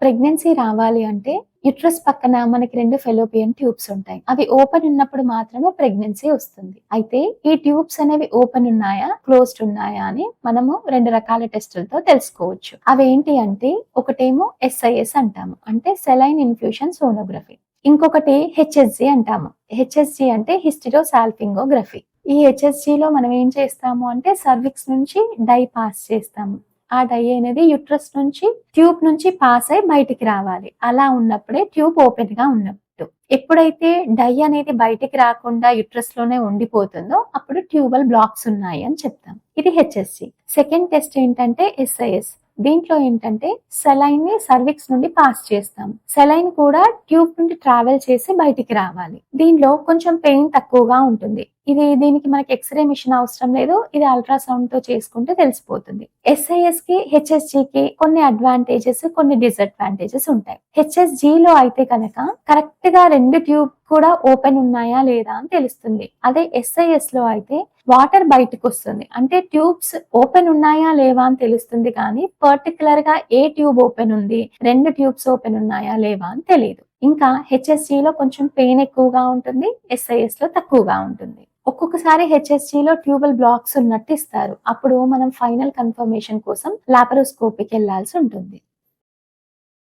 Pregnancy రావాలి అంటే uterus పక్కన మనకి 2 ఫెలోపియన్ ట్యూబ్స్ ఉంటాయి. అవి ఓపెన్ ఉన్నప్పుడు మాత్రమే ప్రెగ్నెన్సీ వస్తుంది. అయితే ఈ ట్యూబ్స్ అనేవి ఓపెన్ ఉన్నాయా, క్లోజ్డ్ ఉన్నాయా అని మనము 2 రకాల టెస్టులతో తెలుసుకోవచ్చు. అవేంటి అంటే ఒకటేమో SIS అంటాము, అంటే సెలైన్ ఇన్ఫ్యూషన్ సోనోగ్రఫీ. ఇంకొకటి HSG అంటాము. HSG అంటే హిస్టెరోసాల్పింగోగ్రఫీ. ఈ HSG లో మనం ఏం చేస్తాము అంటే సర్విక్స్ నుంచి డై పాస్ చేస్తాము. ఆ డై అనేది యుట్రస్ నుంచి ట్యూబ్ నుంచి పాస్ అయి బయటికి రావాలి. అలా ఉన్నప్పుడే ట్యూబ్ ఓపెన్ గా ఉన్నట్టు. ఎప్పుడైతే డై అనేది బయటికి రాకుండా యుట్రస్ లోనే ఉండిపోతుందో అప్పుడు ట్యూబల్ బ్లాక్స్ ఉన్నాయి అని చెప్తాం. ఇది HSG. సెకండ్ టెస్ట్ ఏంటంటే SIS. దీంట్లో ఏంటంటే సెలైన్ ని సర్విక్స్ నుండి పాస్ చేస్తాం. సెలైన్ కూడా ట్యూబ్ నుండి ట్రావెల్ చేసి బయటికి రావాలి. దీనిలో కొంచెం పెయిన్ తక్కువగా ఉంటుంది. దీనికి మనకి ఎక్స్రే మిషన్ అవసరం లేదు. ఇది అల్ట్రాసౌండ్ తో చేసుకుంటే తెలిసిపోతుంది. SIS కి HSG కి కొన్ని అడ్వాంటేజెస్, కొన్ని డిసడ్వాంటేజెస్ ఉంటాయి. HSG లో అయితే కనుక కరెక్ట్ గా 2 ట్యూబ్ కూడా ఓపెన్ ఉన్నాయా లేదా అని తెలుస్తుంది. అదే SIS లో అయితే వాటర్ బయటకు వస్తుంది, అంటే ట్యూబ్స్ ఓపెన్ ఉన్నాయా లేవా అని తెలుస్తుంది, కానీ పర్టికులర్ గా ఏ ట్యూబ్ ఓపెన్ ఉంది, 2 ట్యూబ్స్ ఓపెన్ ఉన్నాయా లేవా అని తెలియదు. ఇంకా HSG లో కొంచెం పెయిన్ ఎక్కువగా ఉంటుంది, SIS లో తక్కువగా ఉంటుంది. ఒక్కొక్కసారి HSG లో ట్యూబల్ బ్లాక్స్ ఉన్నట్టు ఇస్తారు. అప్పుడు మనం ఫైనల్ కన్ఫర్మేషన్ కోసం లాపరోస్కోపీకి వెళ్లాల్సి ఉంటుంది.